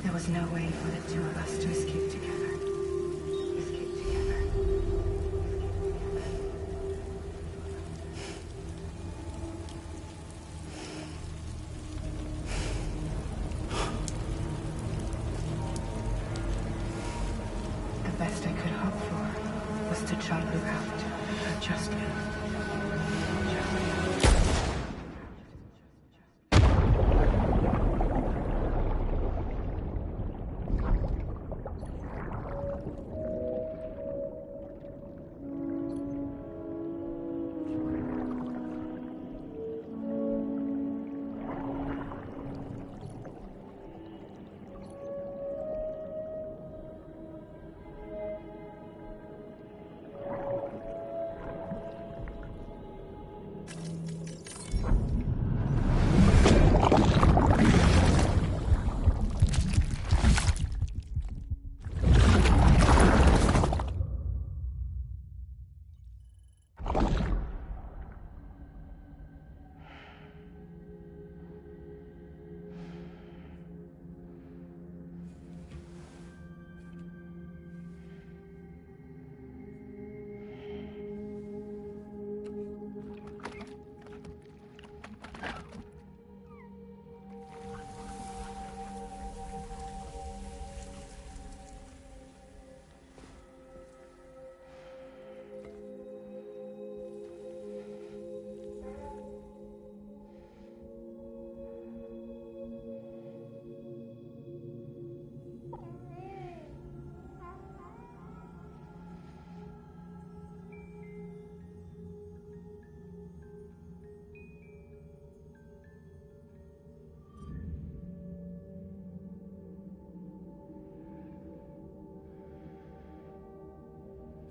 There was no way for the two of us to escape together. Escape together. The best I could hope for was to try to look out for just me.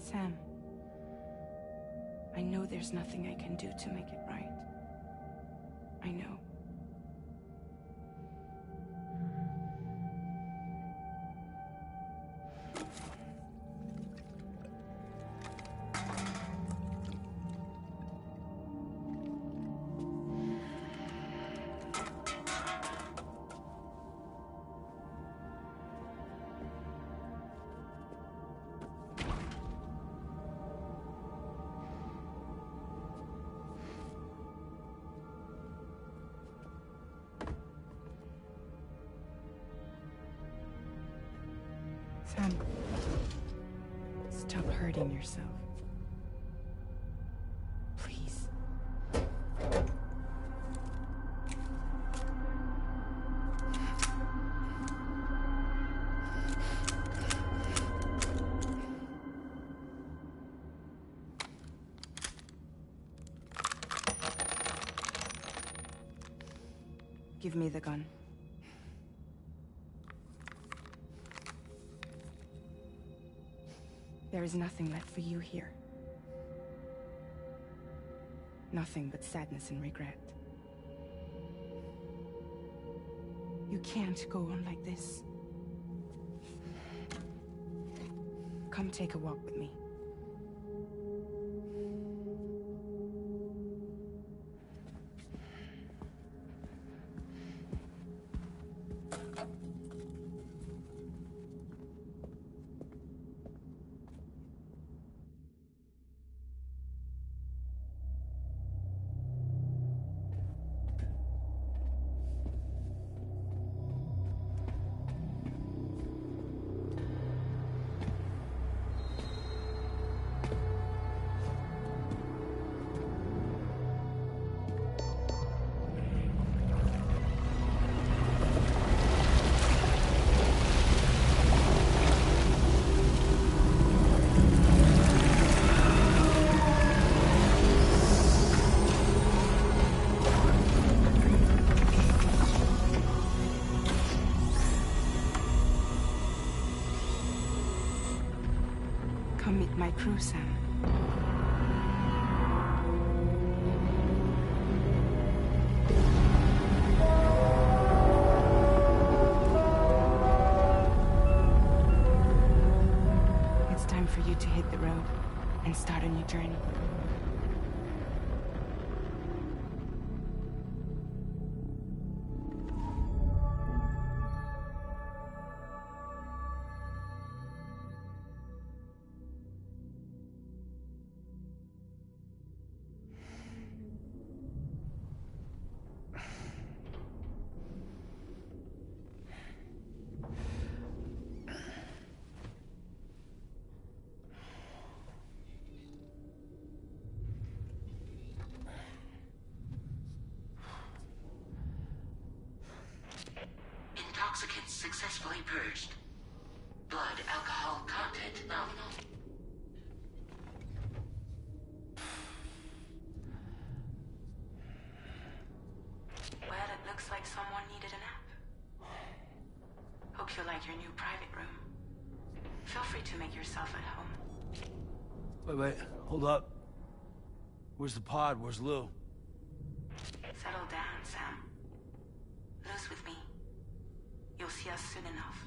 Sam, I know there's nothing I can do to make it right. I know. Sam, stop hurting yourself. Please. Give me the gun. There is nothing left for you here. Nothing but sadness and regret. You can't go on like this. Come take a walk with me. Come meet my crew, Sam. It's time for you to hit the road and start a new journey. Intoxicants successfully purged. Blood alcohol content nominal. Well, it looks like someone needed a nap. Hope you like your new private room. Feel free to make yourself at home. Wait, hold up. Where's the pod? Where's Lou? Settle down, Sam. Lou's with me. You'll see us soon enough.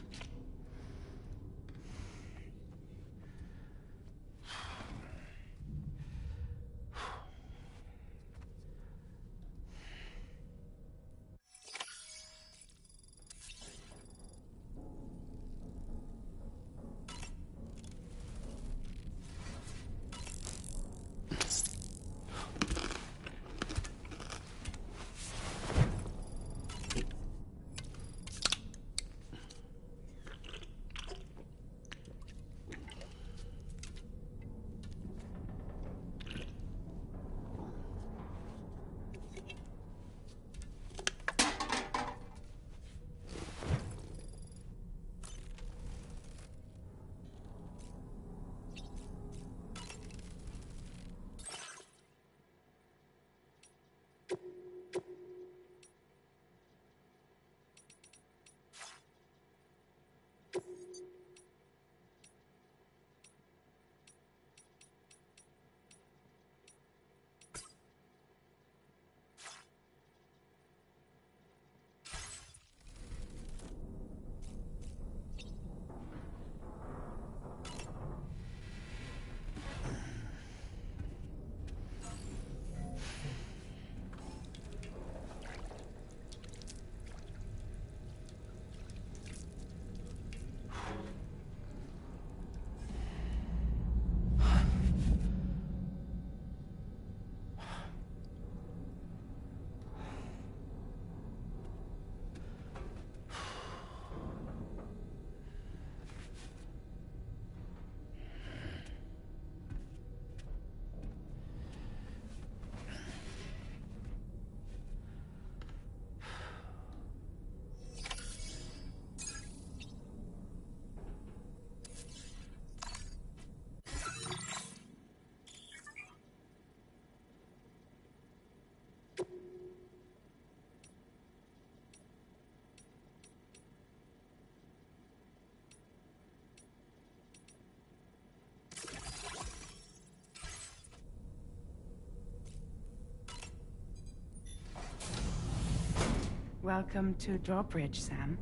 Welcome to Drawbridge, Sam.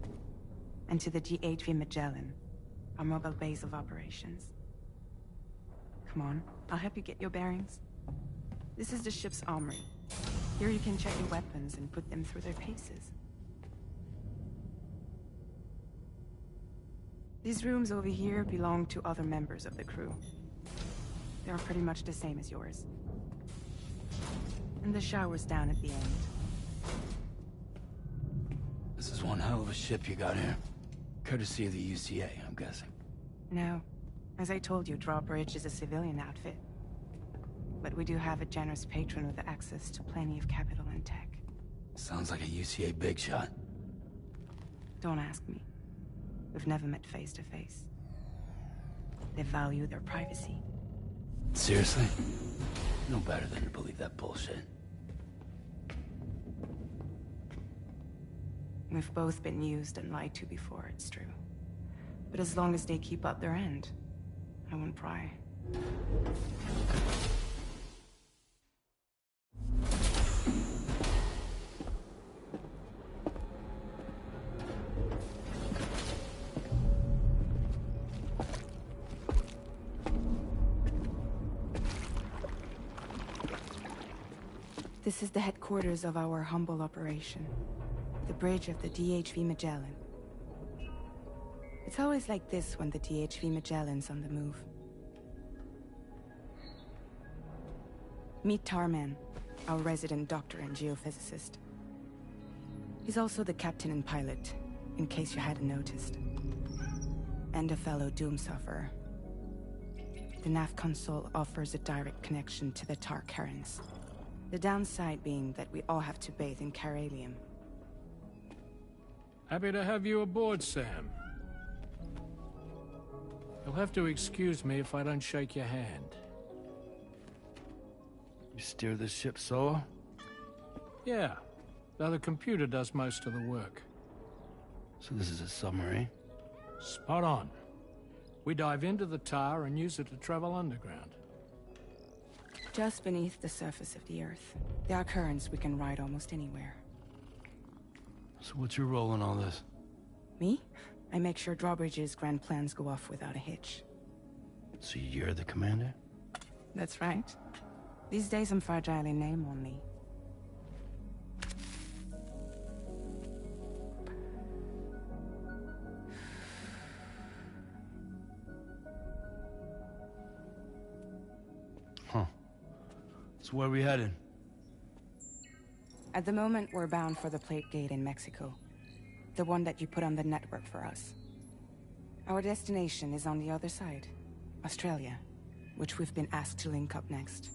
And to the GHV Magellan, our mobile base of operations. Come on, I'll help you get your bearings. This is the ship's armory. Here you can check your weapons and put them through their paces. These rooms over here belong to other members of the crew. They're pretty much the same as yours. And the shower's down at the end. This is one hell of a ship you got here. Courtesy of the UCA, I'm guessing. No. As I told you, Drawbridge is a civilian outfit. But we do have a generous patron with access to plenty of capital and tech. Sounds like a UCA big shot. Don't ask me. We've never met face to face. They value their privacy. Seriously? No better than to believe that bullshit. We've both been used and lied to before, it's true. But as long as they keep up their end, I won't pry. This is the headquarters of our humble operation. The bridge of the DHV Magellan. It's always like this when the DHV Magellan's on the move. Meet Tarman, our resident doctor and geophysicist. He's also the captain and pilot, in case you hadn't noticed. And a fellow Doom sufferer. The nav console offers a direct connection to the Tar currents. The downside being that we all have to bathe in Caralium. Happy to have you aboard, Sam. You'll have to excuse me if I don't shake your hand. You steer this ship solo? Yeah, though the computer does most of the work. So this is a submarine? Spot on. We dive into the Tar and use it to travel underground. Just beneath the surface of the Earth, there are currents we can ride almost anywhere. So what's your role in all this? Me? I make sure Drawbridge's grand plans go off without a hitch. So you're the commander? That's right. These days I'm fragile in name only. Huh. So where are we headed? At the moment, we're bound for the Plate Gate in Mexico. The one that you put on the network for us. Our destination is on the other side, Australia, which we've been asked to link up next.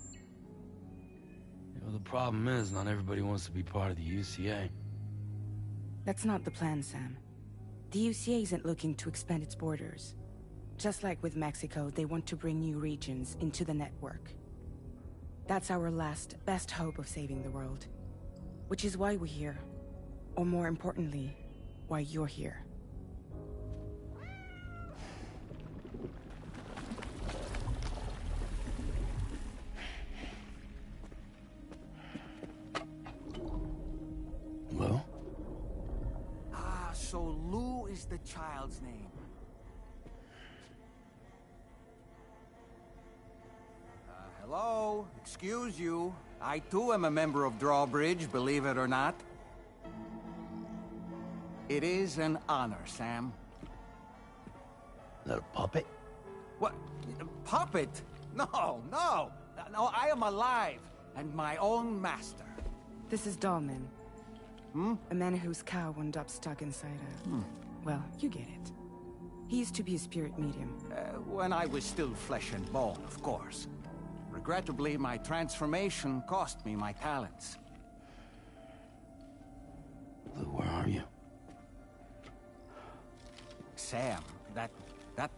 You know, the problem is, not everybody wants to be part of the UCA. That's not the plan, Sam. The UCA isn't looking to expand its borders. Just like with Mexico, they want to bring new regions into the network. That's our last, best hope of saving the world. Which is why we're here. Or more importantly, why you're here. Lou? Ah, so Lou is the child's name. Hello? Excuse you. I too am a member of Drawbridge, believe it or not. It is an honor, Sam. Is that a puppet? What? Puppet? No, no! No, I am alive, and my own master. This is Dahlman. A man whose cow wound up stuck inside a... Well, you get it. He used to be a spirit medium. When I was still flesh and bone, of course. Regrettably, my transformation cost me my talents. Lou, where are you? Sam, that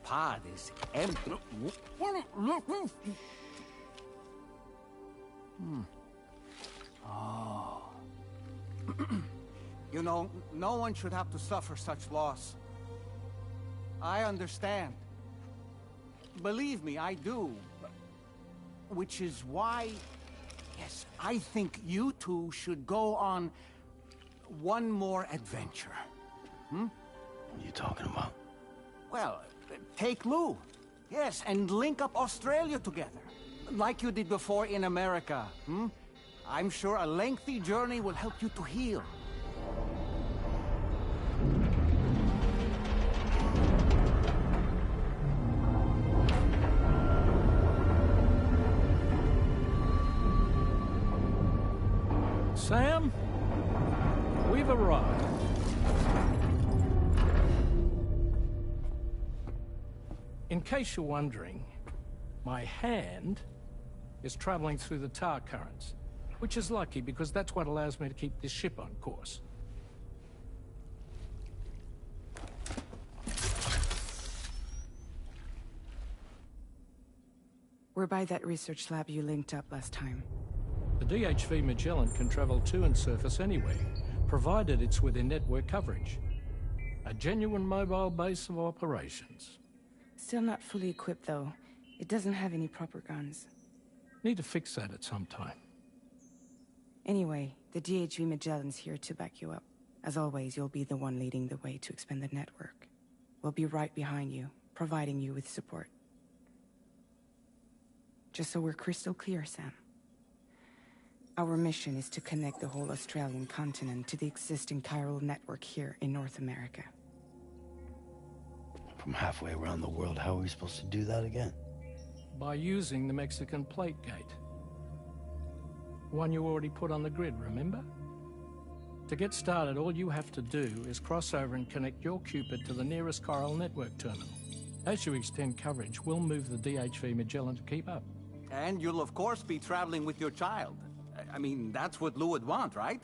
pod is empty. Oh. You know, no one should have to suffer such loss. I understand. Believe me, I do. Which is why, yes, I think you two should go on one more adventure. What are you talking about? Well, take Lou. Yes, and link up Australia together. Like you did before in America. I'm sure a lengthy journey will help you to heal. Sam, we've arrived. In case you're wondering, my hand is traveling through the tar currents, which is lucky because that's what allows me to keep this ship on course. We're by that research lab you linked up last time. The DHV Magellan can travel to and surface anywhere, provided it's within network coverage. A genuine mobile base of operations. Still not fully equipped, though. It doesn't have any proper guns. Need to fix that at some time. Anyway, the DHV Magellan's here to back you up. As always, you'll be the one leading the way to expand the network. We'll be right behind you, providing you with support. Just so we're crystal clear, Sam. Our mission is to connect the whole Australian continent to the existing chiral network here in North America. From halfway around the world, how are we supposed to do that again? By using the Mexican plate gate. One you already put on the grid, remember? To get started, all you have to do is cross over and connect your Cupid to the nearest chiral network terminal. As you extend coverage, we'll move the DHV Magellan to keep up. And you'll of course be traveling with your child. I mean, that's what Lou would want, right?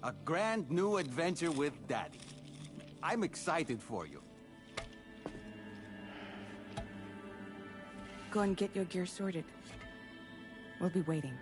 A grand new adventure with Daddy. I'm excited for you. Go and get your gear sorted. We'll be waiting.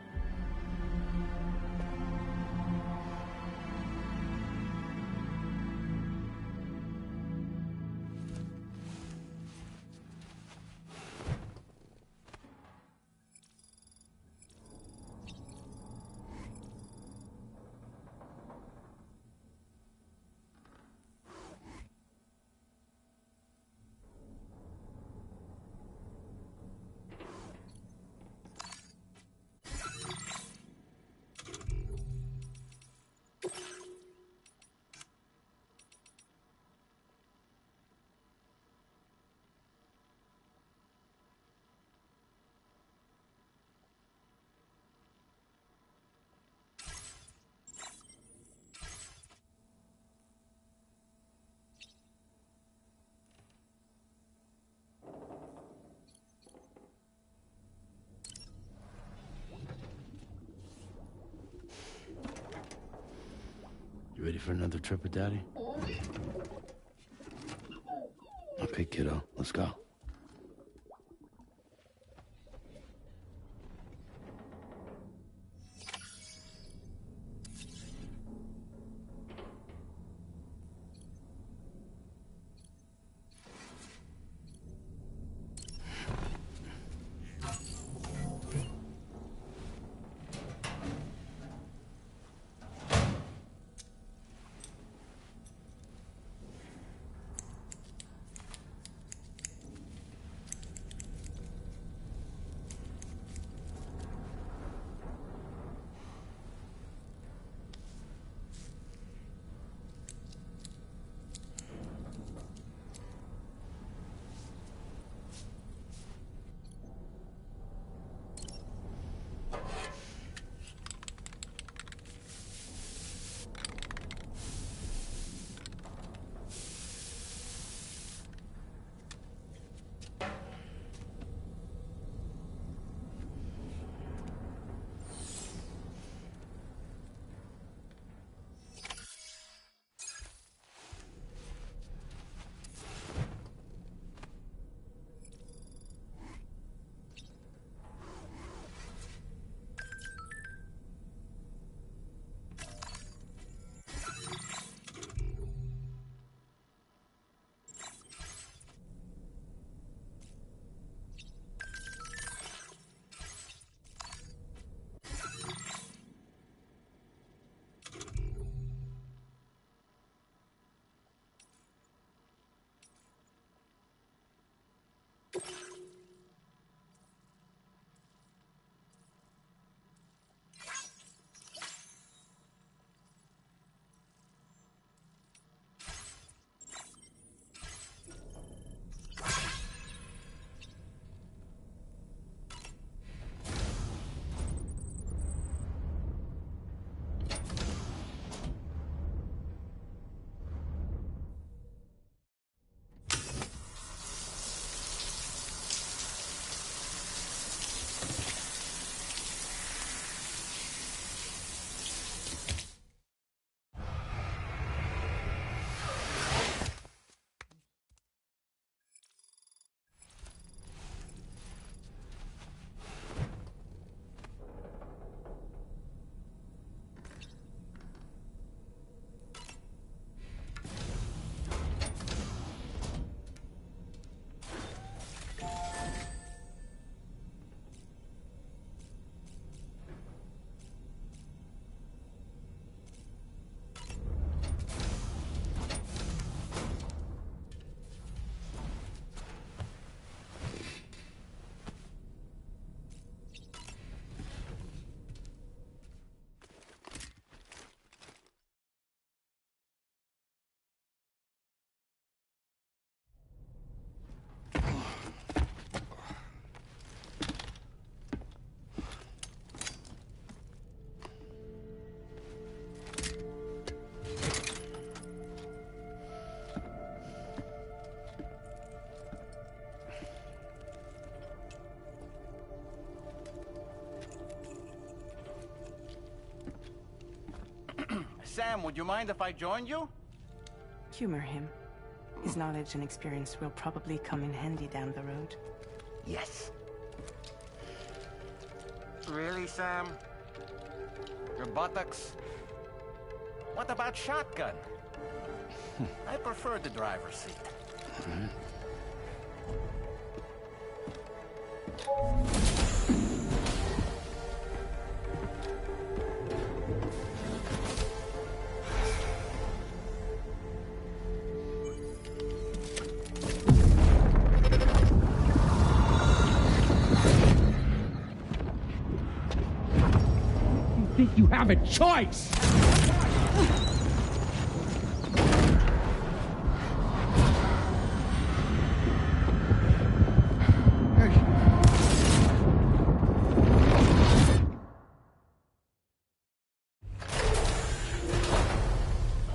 You ready for another trip with Daddy? Okay, kiddo, let's go. Sam, would you mind if I joined you? Humor him. His knowledge and experience will probably come in handy down the road. Yes. Really, Sam? Your buttocks? What about shotgun? I prefer the driver's seat. Think you have a choice?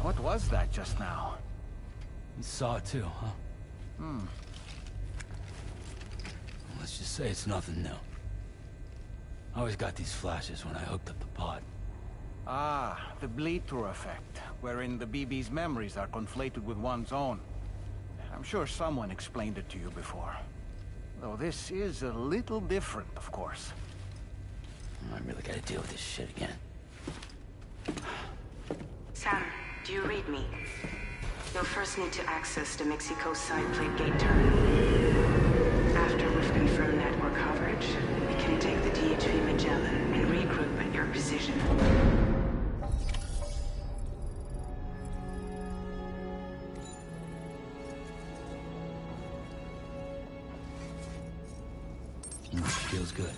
What was that just now? You saw it too, huh? Let's just say it's nothing new. I always got these flashes when I hooked up the pod. Ah, the bleed-through effect, wherein the BB's memories are conflated with one's own. I'm sure someone explained it to you before. Though this is a little different, of course. I really gotta deal with this shit again. Sam, do you read me? You'll first need to access the Mexico side plate gate terminal. After we've confirmed network coverage, we can take the DHV Magellan and regroup at your position. Feels good.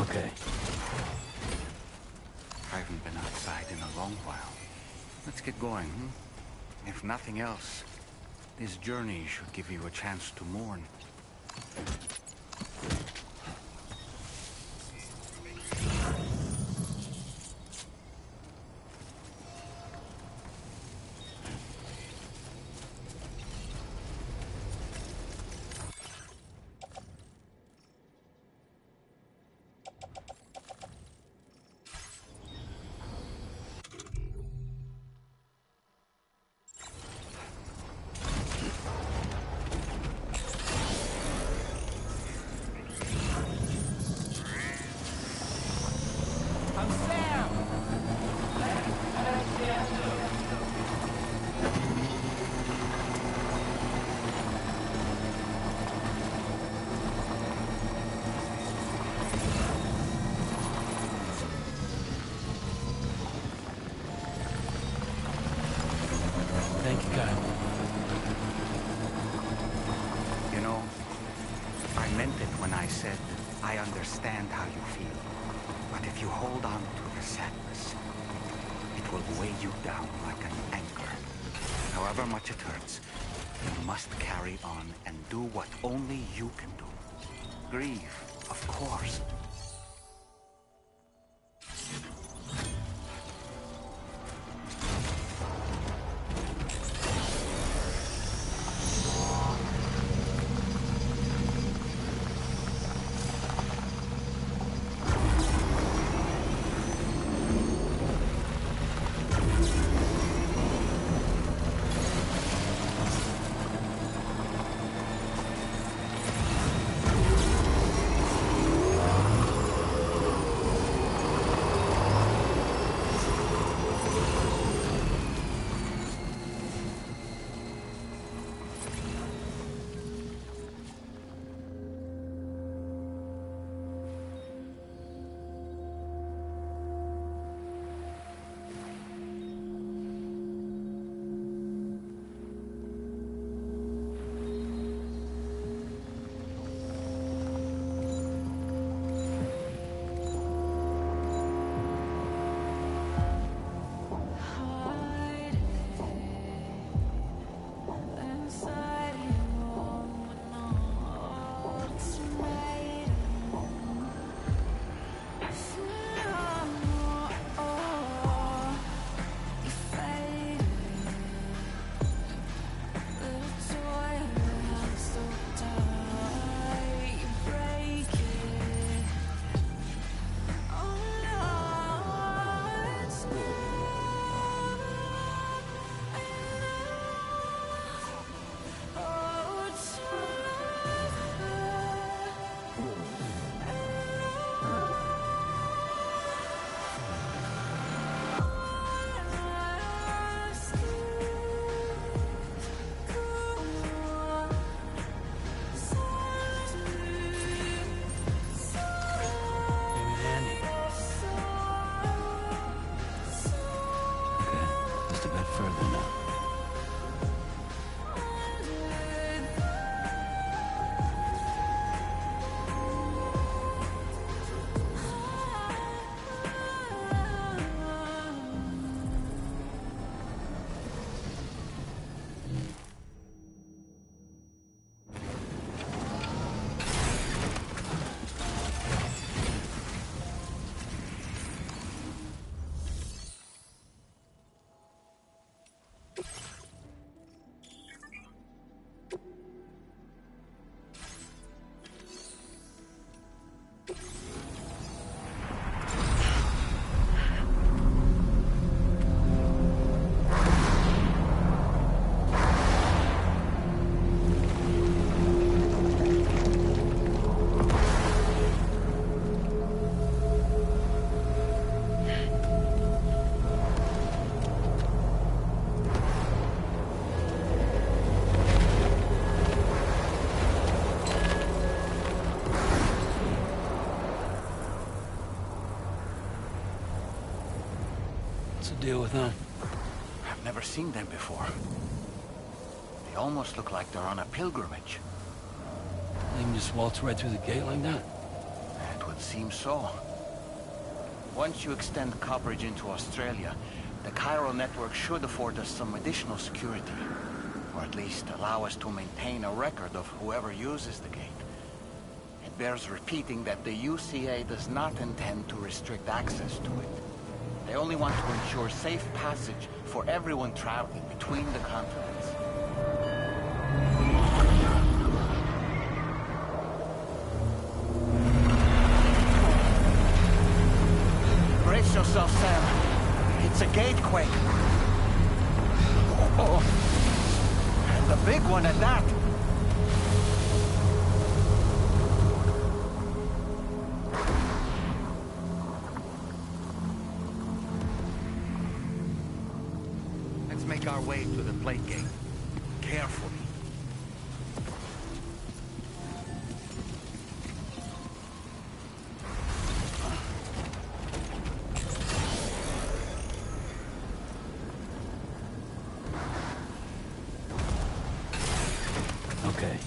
Okay. I haven't been outside in a long while. Let's get going, If nothing else, this journey should give you a chance to mourn. Okay. You know, I meant it when I said I understand how you feel. But if you hold on to the sadness, it will weigh you down like an anchor. However much it hurts, you must carry on and do what only you can do. Grieve, of course. Deal with them. I've never seen them before. They almost look like they're on a pilgrimage. They can just waltz right through the gate like that? It would seem so. Once you extend coverage into Australia, the Cairo network should afford us some additional security. Or at least allow us to maintain a record of whoever uses the gate. It bears repeating that the UCA does not intend to restrict access to it. They only want to ensure safe passage for everyone traveling between the continents. Brace yourself, Sam. It's a gatequake. Oh, and a big one at that. Make our way to the plate gate. Carefully. okay.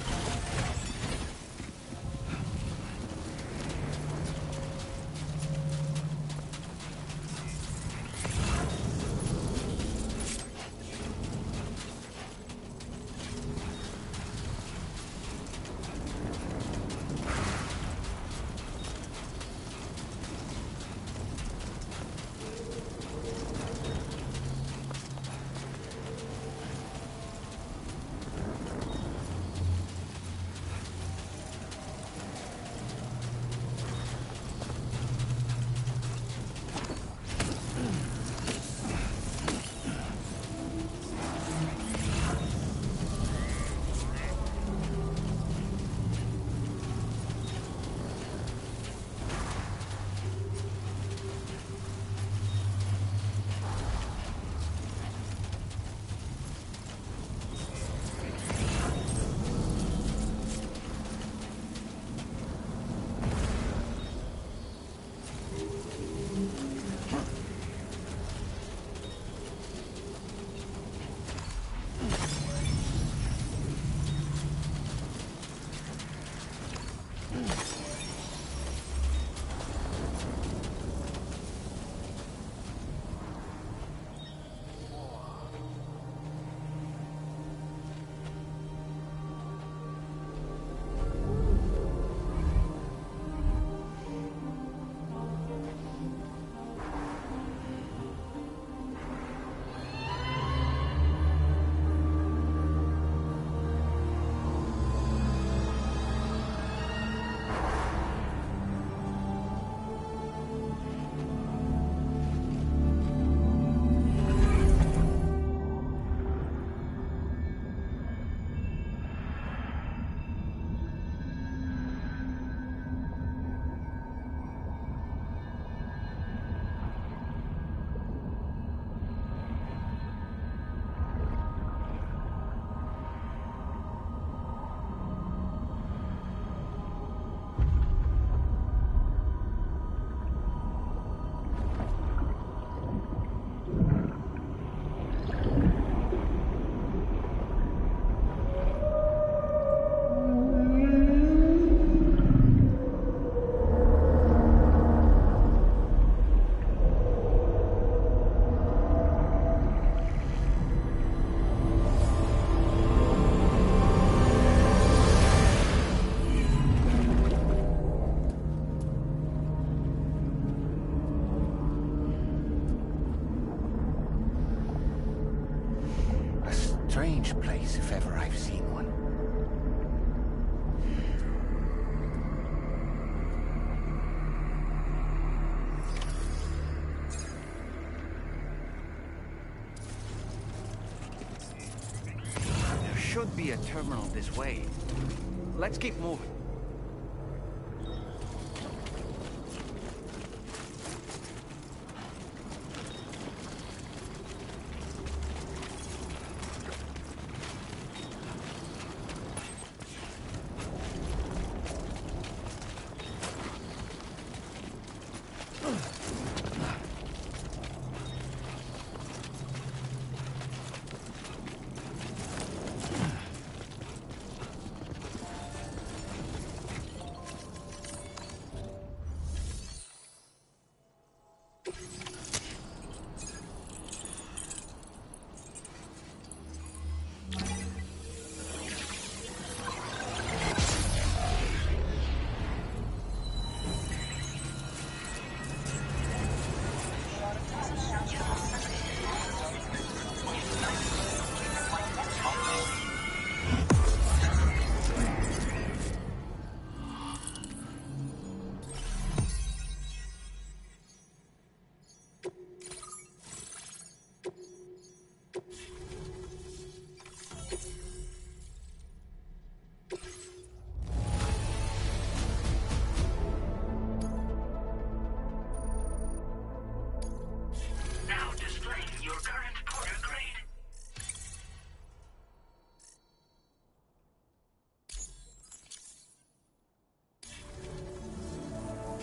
Strange place, if ever I've seen one. There should be a terminal this way. Let's keep moving.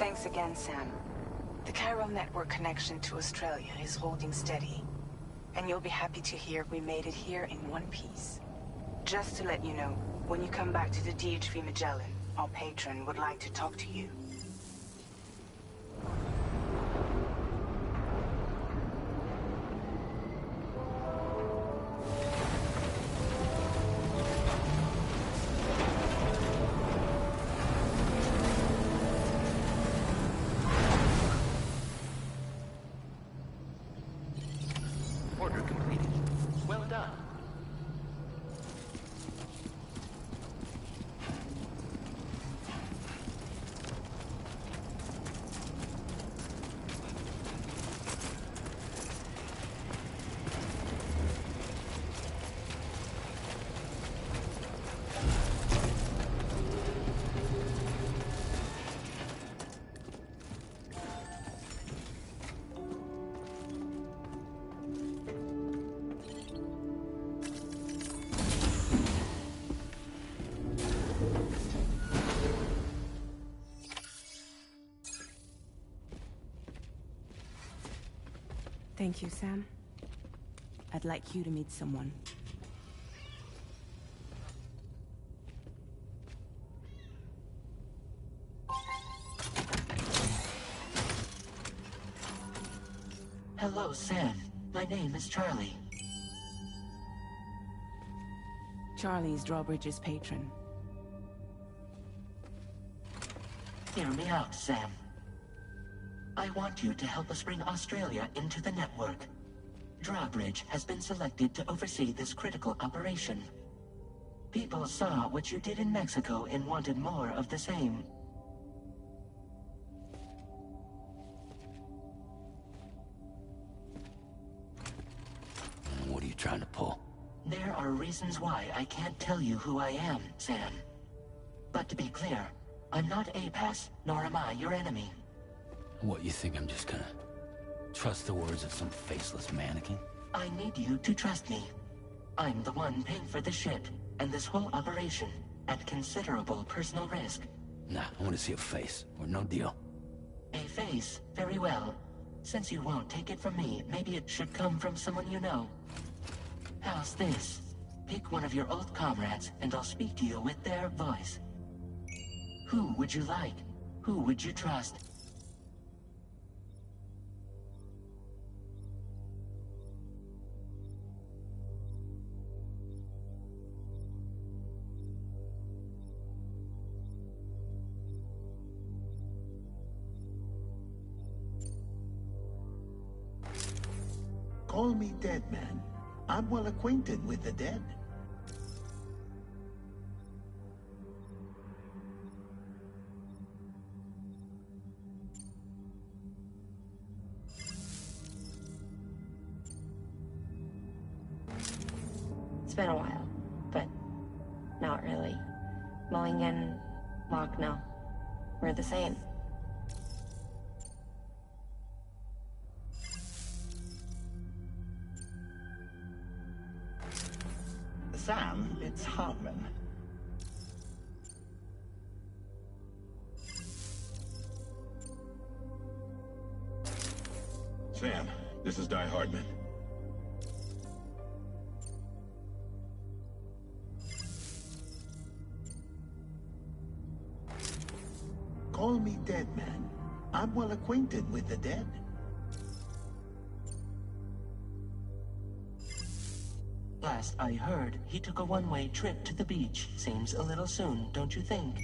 Thanks again, Sam. The chiral network connection to Australia is holding steady. And you'll be happy to hear we made it here in one piece. Just to let you know, when you come back to the DHV Magellan, our patron would like to talk to you. Order completed. Well done. Thank you, Sam. I'd like you to meet someone. Hello, Sam. My name is Charlie. Charlie's Drawbridge's patron. Hear me out, Sam. I want you to help us bring Australia into the network. Drawbridge has been selected to oversee this critical operation. People saw what you did in Mexico and wanted more of the same. What are you trying to pull? There are reasons why I can't tell you who I am, Sam. But to be clear, I'm not APAS, nor am I your enemy. What, you think I'm just gonna trust the words of some faceless mannequin? I need you to trust me. I'm the one paying for the ship, and this whole operation, at considerable personal risk. Nah, I want to see a face, or no deal. A face? Very well. Since you won't take it from me, maybe it should come from someone you know. How's this? Pick one of your old comrades, and I'll speak to you with their voice. Who would you like? Who would you trust? Call me dead man. I'm well acquainted with the dead. It's been a while, but not really. Mulligan, Locke, no. We're the same. Sam, it's Hartman. Sam, this is Di Hardman. Call me dead man. I'm well acquainted with the dead. Last I heard, he took a one-way trip to the beach. Seems a little soon, don't you think?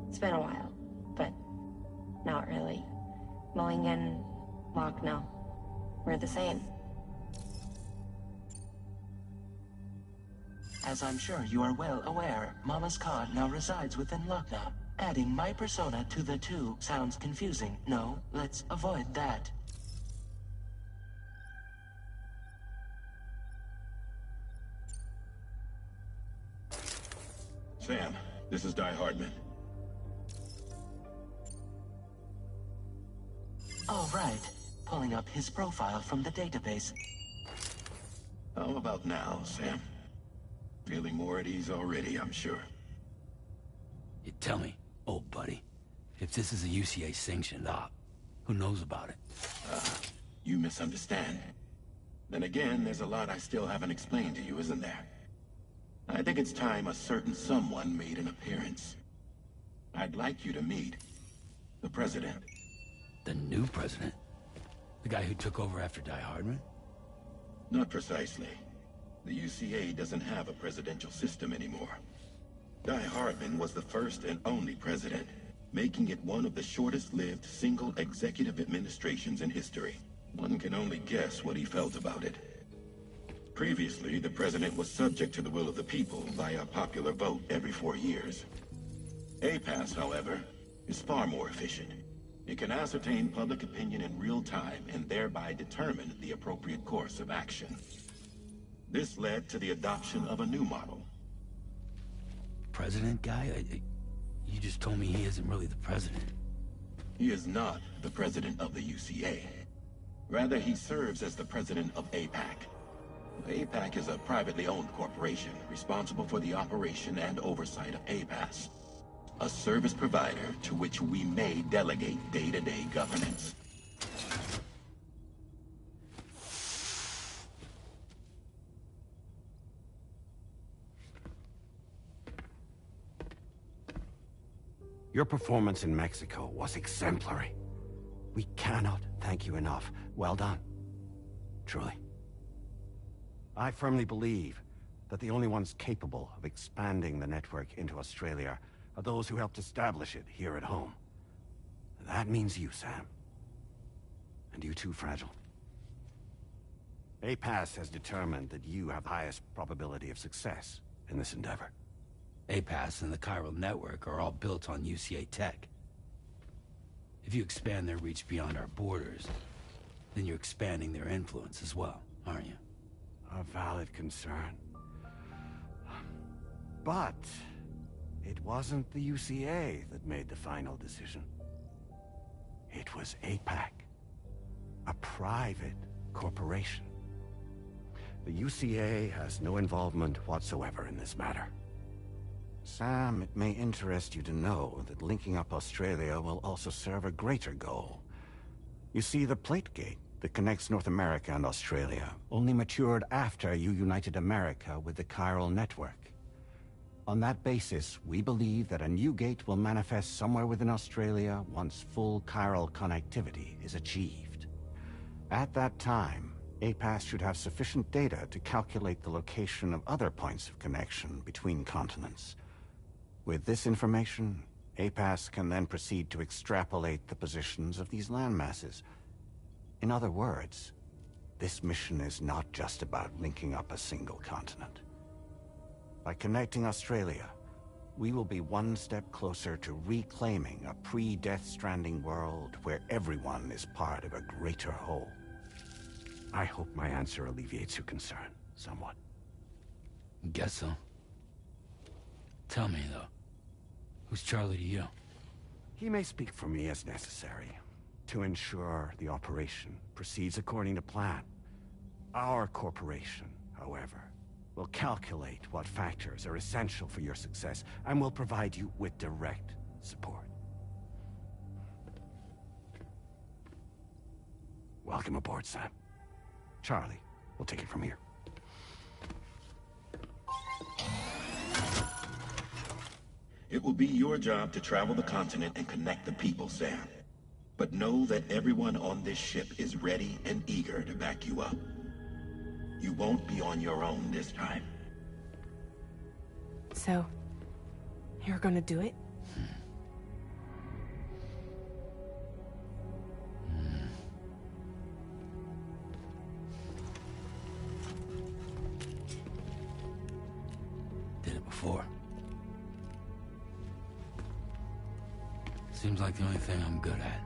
It's been a while, but not really. Mulligan, Locke, no. We're the same. As I'm sure you are well aware, Mama's Cod now resides within Lucknow. Adding my persona to the two sounds confusing. No, let's avoid that. Sam, this is Di Hardman. All right. Pulling up his profile from the database. How about now, Sam? Feeling more at ease already, I'm sure. You tell me. Oh, If this is a UCA-sanctioned op, who knows about it? You misunderstand. Then again, there's a lot I still haven't explained to you, isn't there? I think it's time a certain someone made an appearance. I'd like you to meet the President. The new president? The guy who took over after Die Hardman? Not precisely. The UCA doesn't have a presidential system anymore. Die Hardman was the first and only president, making it one of the shortest-lived single executive administrations in history. One can only guess what he felt about it. Previously, the president was subject to the will of the people via popular vote every 4 years. APAS, however, is far more efficient. It can ascertain public opinion in real time and thereby determine the appropriate course of action. This led to the adoption of a new model. President guy? You just told me he isn't really the president. He is not the president of the UCA. Rather, he serves as the president of APAC. APAC is a privately owned corporation responsible for the operation and oversight of APAS, a service provider to which we may delegate day-to-day governance. Your performance in Mexico was exemplary. We cannot thank you enough. Well done. Truly. I firmly believe that the only ones capable of expanding the network into Australia are those who helped establish it here at home. That means you, Sam. And you too, Fragile. APAS has determined that you have the highest probability of success in this endeavor. APAS and the chiral network are all built on UCA tech. If you expand their reach beyond our borders, then you're expanding their influence as well, aren't you? A valid concern. But it wasn't the UCA that made the final decision. It was APAC, a private corporation. The UCA has no involvement whatsoever in this matter. Sam, it may interest you to know that linking up Australia will also serve a greater goal. You see, the plate gate that connects North America and Australia only matured after you united America with the chiral network. On that basis, we believe that a new gate will manifest somewhere within Australia once full chiral connectivity is achieved. At that time, APAS should have sufficient data to calculate the location of other points of connection between continents. With this information, APAS can then proceed to extrapolate the positions of these landmasses. In other words, this mission is not just about linking up a single continent. By connecting Australia, we will be one step closer to reclaiming a pre-Death Stranding world where everyone is part of a greater whole. I hope my answer alleviates your concern somewhat. Guess so. Tell me, though, who's Charlie to you? He may speak for me as necessary to ensure the operation proceeds according to plan. Our corporation, however, will calculate what factors are essential for your success and will provide you with direct support. Welcome aboard, Sam. Charlie, we'll take it from here. It will be your job to travel the continent and connect the people, Sam. But know that everyone on this ship is ready and eager to back you up. You won't be on your own this time. So, you're gonna do it? Did it before. Seems like the only thing I'm good at.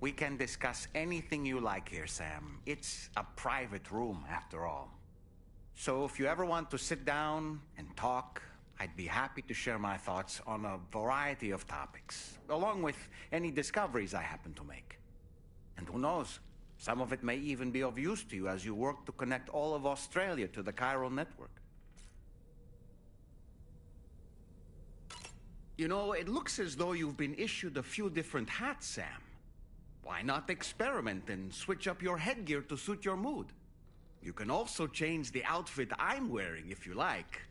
We can discuss anything you like here, Sam. It's a private room, after all. So if you ever want to sit down and talk, I'd be happy to share my thoughts on a variety of topics, along with any discoveries I happen to make. And who knows, some of it may even be of use to you as you work to connect all of Australia to the chiral network. You know, it looks as though you've been issued a few different hats, Sam. Why not experiment and switch up your headgear to suit your mood? You can also change the outfit I'm wearing if you like.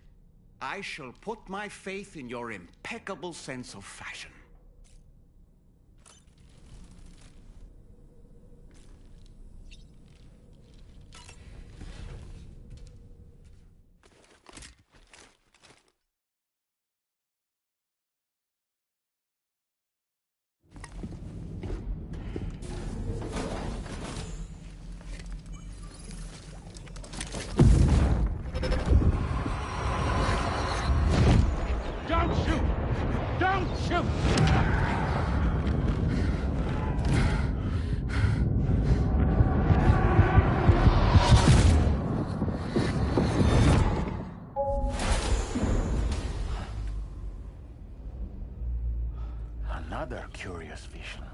I shall put my faith in your impeccable sense of fashion. Don't shoot! Don't shoot! Another curious vision.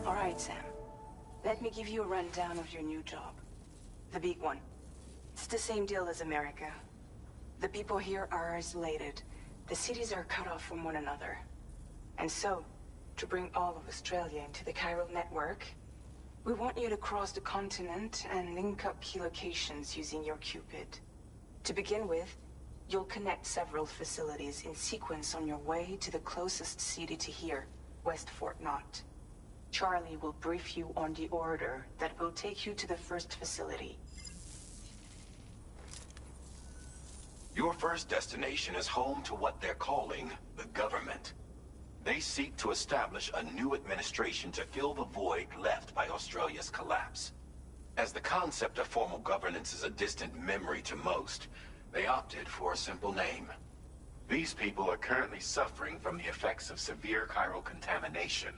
All right, Sam. Let me give you a rundown of your new job. The big one. It's the same deal as America. The people here are isolated. The cities are cut off from one another. And so, to bring all of Australia into the chiral network, we want you to cross the continent and link up key locations using your Cupid. To begin with, you'll connect several facilities in sequence on your way to the closest city to here, West Fort Knott. Charlie will brief you on the order that will take you to the first facility. Your first destination is home to what they're calling the government. They seek to establish a new administration to fill the void left by Australia's collapse. As the concept of formal governance is a distant memory to most, they opted for a simple name. These people are currently suffering from the effects of severe chiral contamination.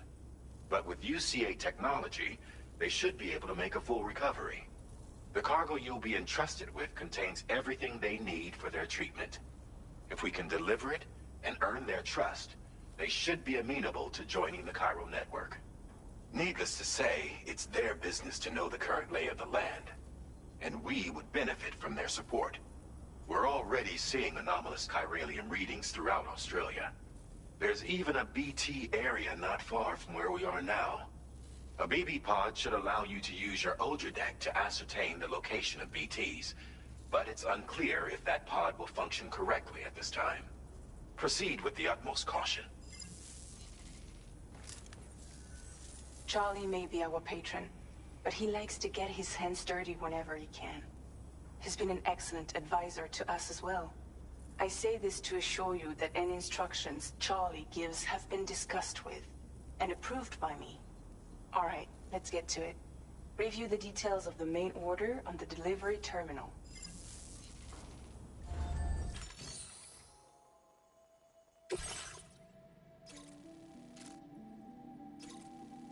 But with UCA technology, they should be able to make a full recovery. The cargo you'll be entrusted with contains everything they need for their treatment. If we can deliver it and earn their trust, they should be amenable to joining the chiral network. Needless to say, it's their business to know the current lay of the land, and we would benefit from their support. We're already seeing anomalous chiralium readings throughout Australia. There's even a BT area not far from where we are now. A BB pod should allow you to use your Ultra deck to ascertain the location of BTs, but it's unclear if that pod will function correctly at this time. Proceed with the utmost caution. Charlie may be our patron, but he likes to get his hands dirty whenever he can. He's been an excellent advisor to us as well. I say this to assure you that any instructions Charlie gives have been discussed with and approved by me. All right, let's get to it. Review the details of the main order on the delivery terminal.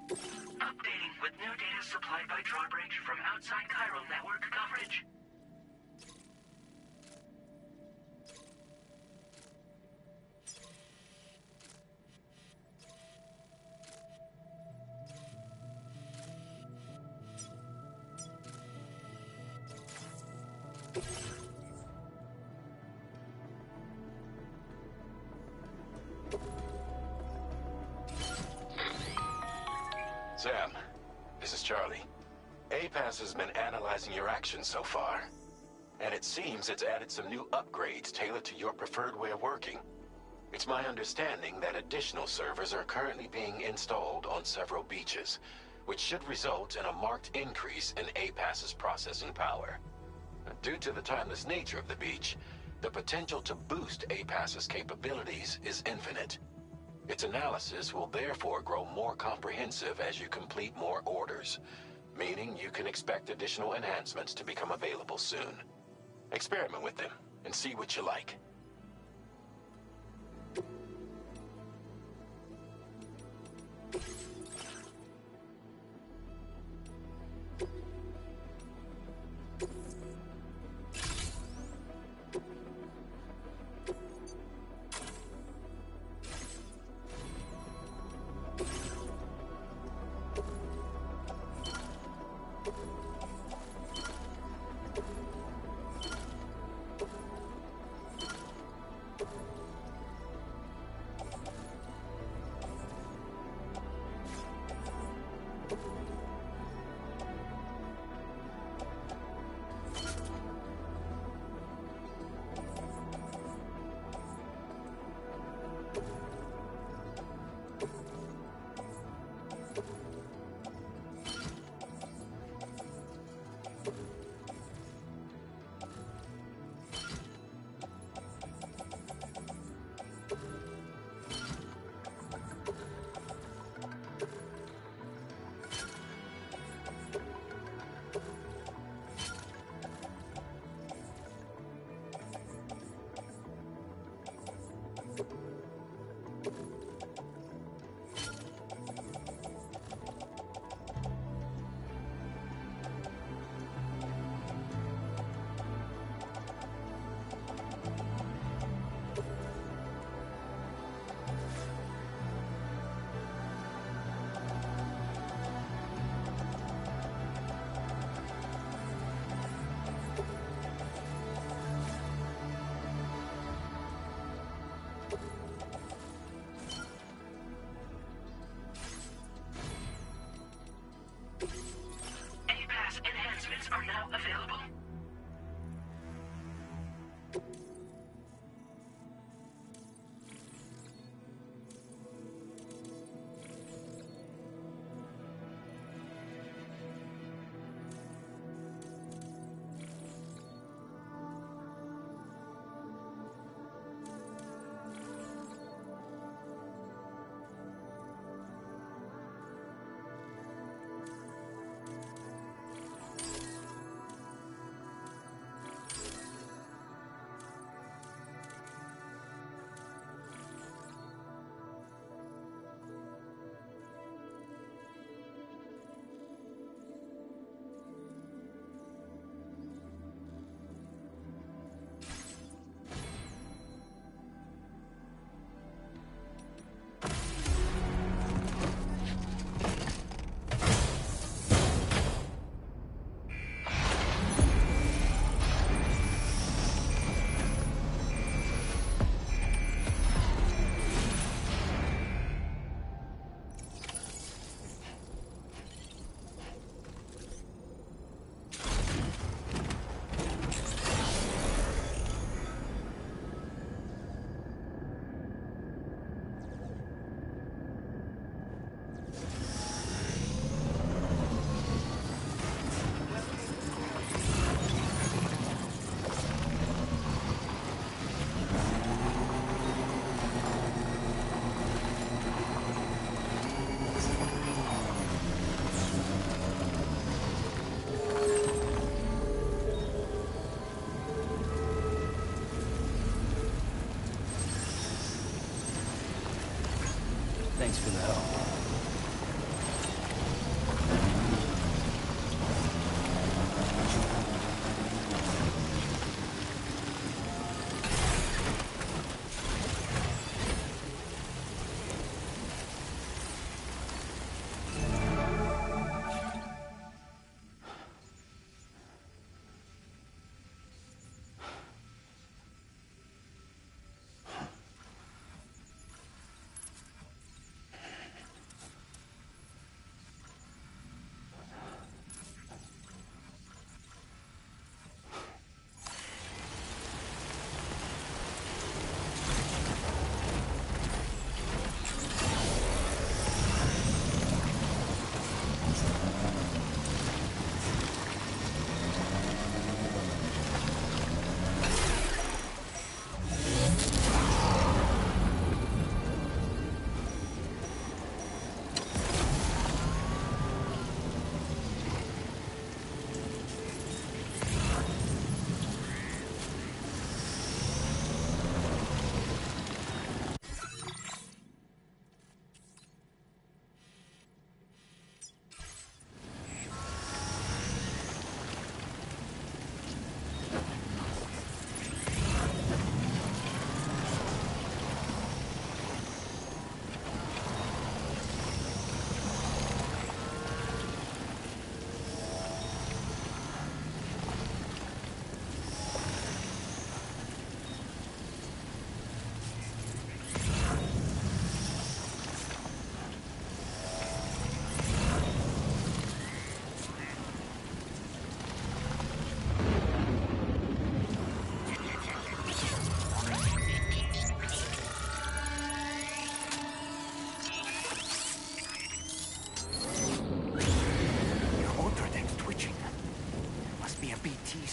Updating with new data supplied by Drawbridge from outside chiral network coverage. Sam, this is Charlie. APAS has been analyzing your actions so far, and it seems it's added some new upgrades tailored to your preferred way of working. It's my understanding that additional servers are currently being installed on several beaches, which should result in a marked increase in APAS's processing power. Due to the timeless nature of the beach, the potential to boost APAS's capabilities is infinite. Its analysis will therefore grow more comprehensive as you complete more orders, meaning you can expect additional enhancements to become available soon. Experiment with them and see what you like. Enhancements are now available. Thanks for the help.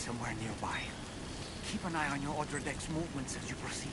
somewhere nearby. Keep an eye on your other deck's movements as you proceed.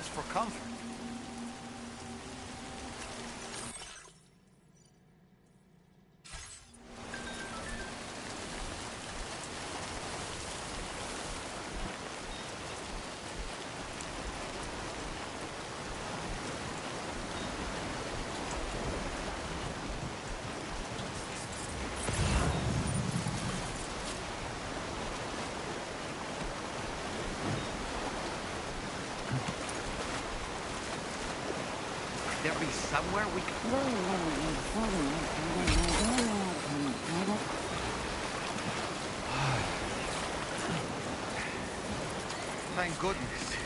else for comfort. There be somewhere we can... Thank goodness.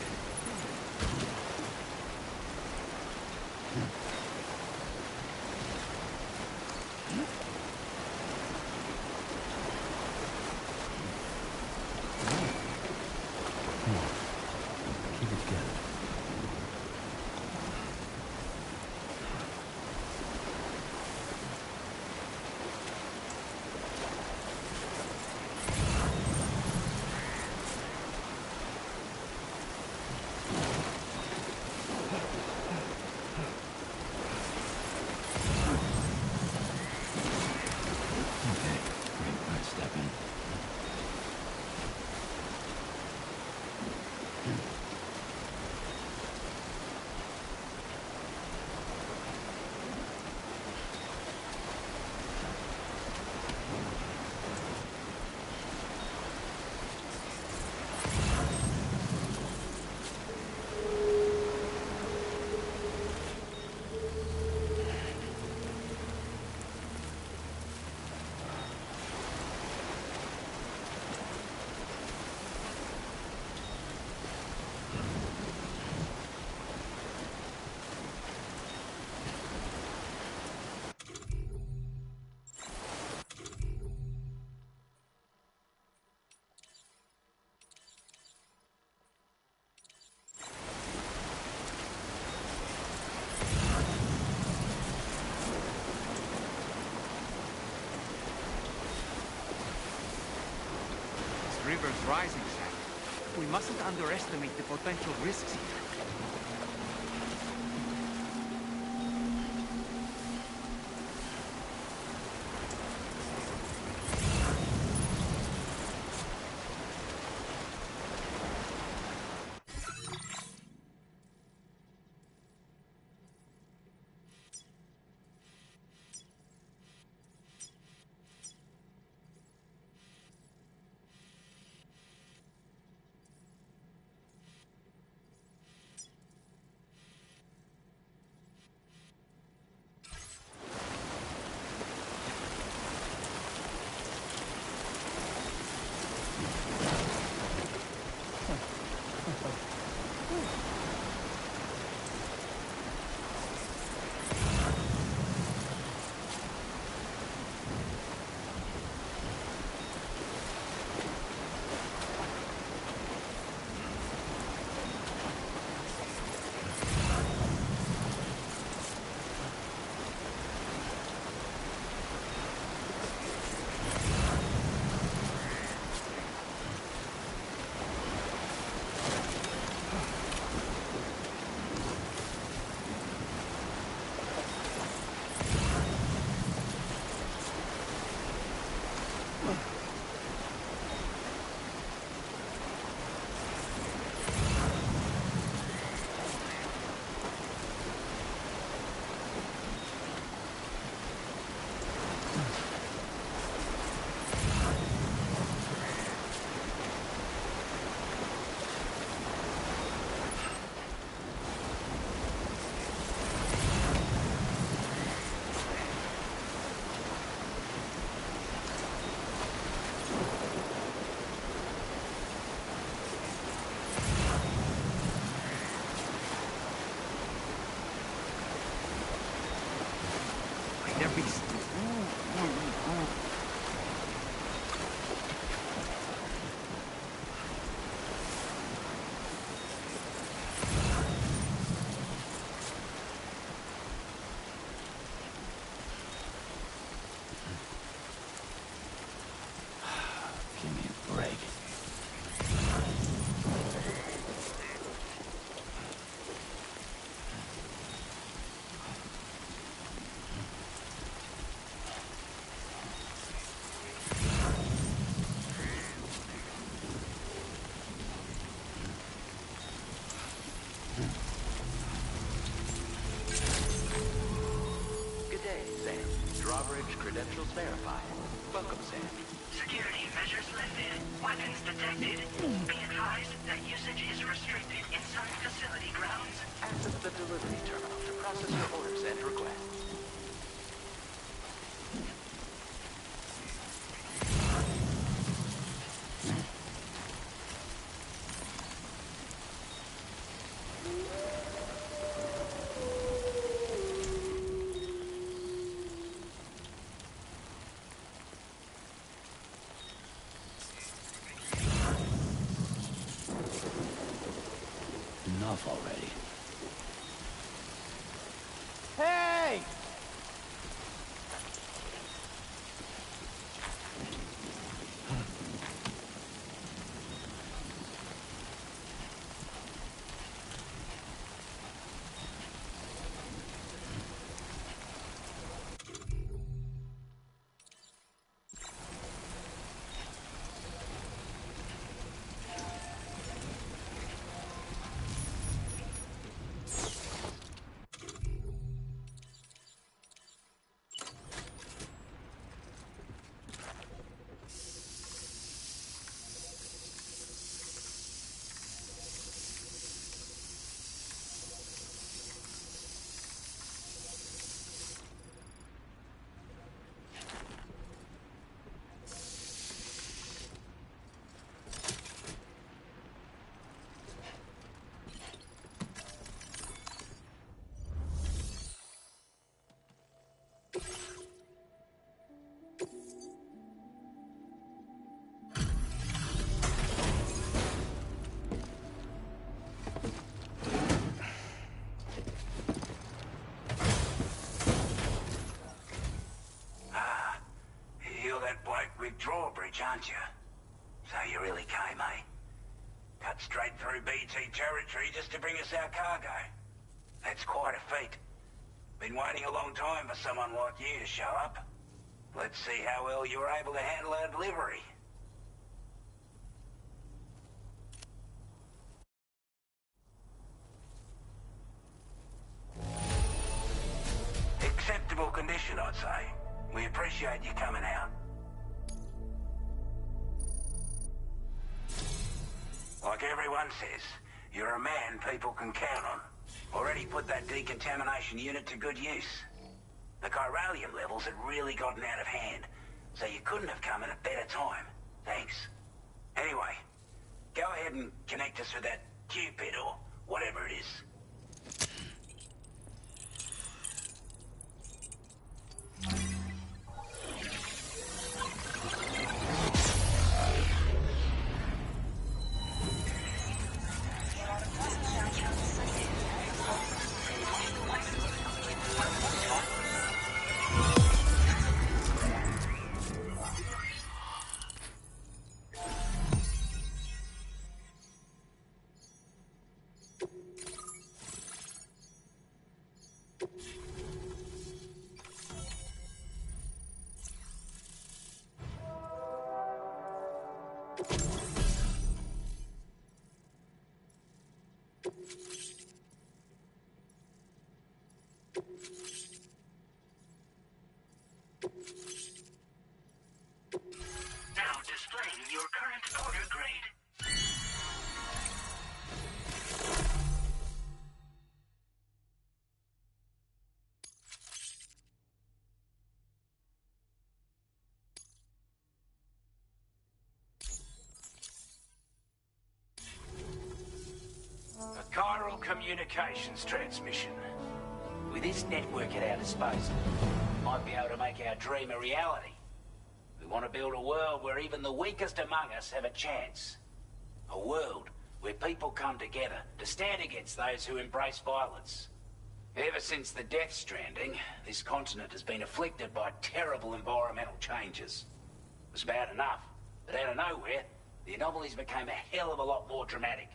Keep it together. River's rising, Sam. We mustn't underestimate the potential risks here. Sam. Drawbridge credentials verified. Welcome, Sam. Security measures lifted. Weapons detected. Be advised that usage is restricted inside facility grounds. Access the delivery terminal to process your orders and requests. Enough already. Hey! Drawbridge, aren't you? So you really came, eh? Cut straight through BT territory just to bring us our cargo. That's quite a feat. Been waiting a long time for someone like you to show up. Let's see how well you were able to handle our delivery. Acceptable condition, I'd say. We appreciate you coming out. Like everyone says, you're a man people can count on. Already put that decontamination unit to good use. The chiralium levels had really gotten out of hand, so you couldn't have come at a better time. Thanks. Anyway, go ahead and connect us with that Cupid or whatever it is. Now displaying your current order grade. A chiral communications transmission. With this network at our disposal, we might be able to make our dream a reality. We want to build a world where even the weakest among us have a chance. A world where people come together to stand against those who embrace violence. Ever since the Death Stranding, this continent has been afflicted by terrible environmental changes. It was bad enough, but out of nowhere, the anomalies became a hell of a lot more dramatic.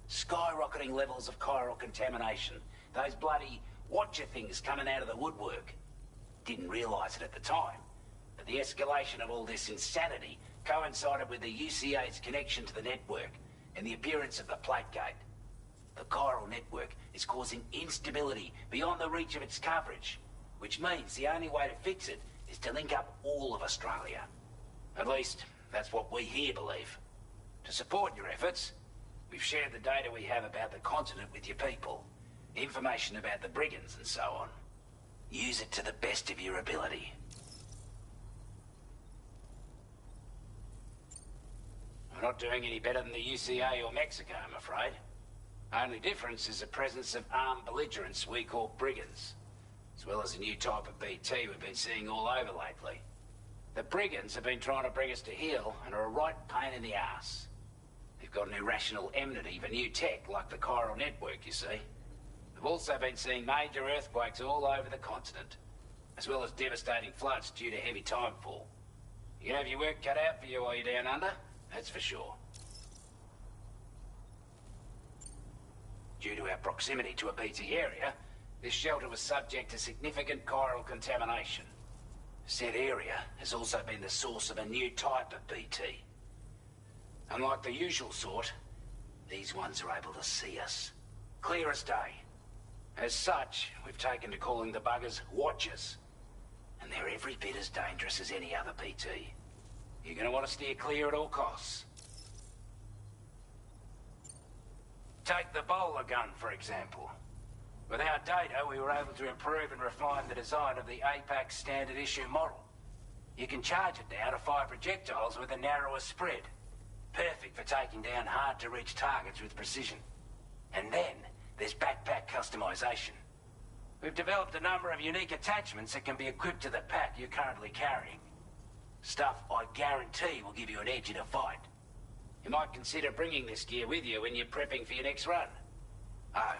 Skyrocketing levels of chiral contamination. Those bloody watcher things coming out of the woodwork. Didn't realize it at the time, but the escalation of all this insanity coincided with the UCA's connection to the network and the appearance of the plate gate. The chiral network is causing instability beyond the reach of its coverage, which means the only way to fix it is to link up all of Australia. At least, that's what we here believe. To support your efforts, we've shared the data we have about the continent with your people. Information about the brigands and so on. Use it to the best of your ability. We're not doing any better than the UCA or Mexico, I'm afraid. Only difference is the presence of armed belligerents we call brigands, as well as a new type of BT we've been seeing all over lately. The brigands have been trying to bring us to heel and are a right pain in the ass. They've got an irrational enmity for new tech like the chiral network, you see. We've also been seeing major earthquakes all over the continent, as well as devastating floods due to heavy timefall. You can have your work cut out for you while you're down under, that's for sure. Due to our proximity to a BT area, this shelter was subject to significant chiral contamination. Said area has also been the source of a new type of BT. Unlike the usual sort, these ones are able to see us. Clear as day. As such, we've taken to calling the buggers Watchers. And they're every bit as dangerous as any other BT. You're gonna want to steer clear at all costs. Take the bowler gun, for example. With our data, we were able to improve and refine the design of the APAC standard issue model. You can charge it now to fire projectiles with a narrower spread. Perfect for taking down hard-to-reach targets with precision. And then, there's backpack customization. We've developed a number of unique attachments that can be equipped to the pack you're currently carrying. Stuff I guarantee will give you an edge in a fight. You might consider bringing this gear with you when you're prepping for your next run. Oh,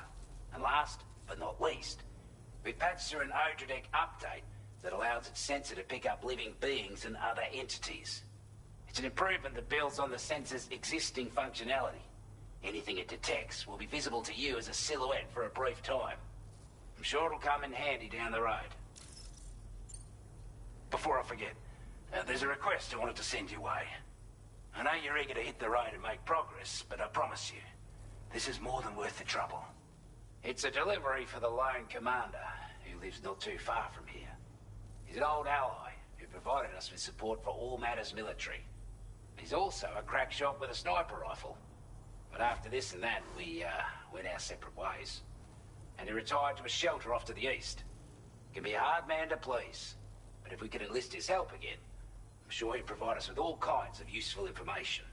and last but not least, we patched through an Odradec update that allows its sensor to pick up living beings and other entities. It's an improvement that builds on the sensor's existing functionality. Anything it detects will be visible to you as a silhouette for a brief time. I'm sure it'll come in handy down the road. Before I forget, there's a request I wanted to send your way. I know you're eager to hit the road and make progress, but I promise you, this is more than worth the trouble. It's a delivery for the lone commander, who lives not too far from here. He's an old ally who provided us with support for all matters military. He's also a crack shot with a sniper rifle. But after this and that, we went our separate ways. And he retired to a shelter off to the east. Can be a hard man to please, but if we could enlist his help again, I'm sure he'd provide us with all kinds of useful information.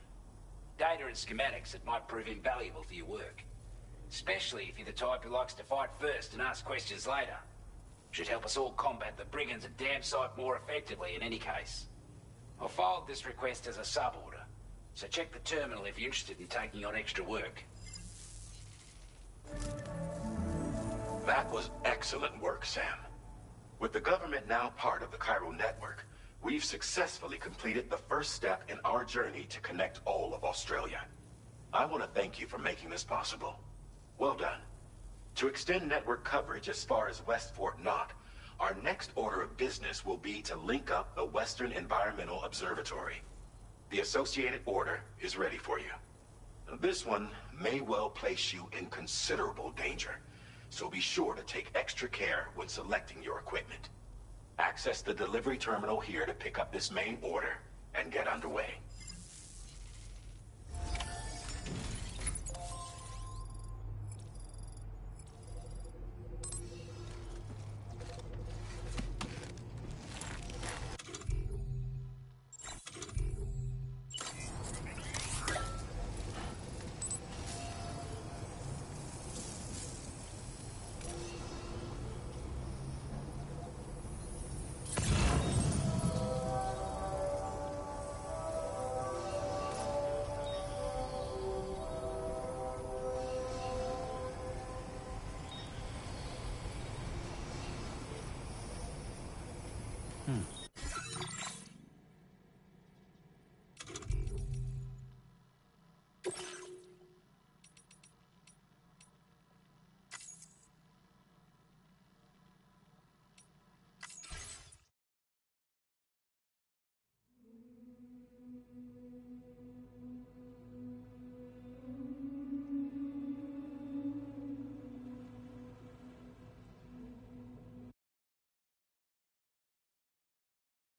Data and schematics that might prove invaluable for your work. Especially if you're the type who likes to fight first and ask questions later. Should help us all combat the brigands a damn sight more effectively in any case. I'll filed this request as a sub-order, so check the terminal if you're interested in taking on extra work. That was excellent work, Sam. With the government now part of the chiral network, we've successfully completed the first step in our journey to connect all of Australia. I want to thank you for making this possible. Well done. To extend network coverage as far as West Fort Knott, our next order of business will be to link up the Western Environmental Observatory. The associated order is ready for you. This one may well place you in considerable danger, so be sure to take extra care when selecting your equipment. Access the delivery terminal here to pick up this main order and get underway.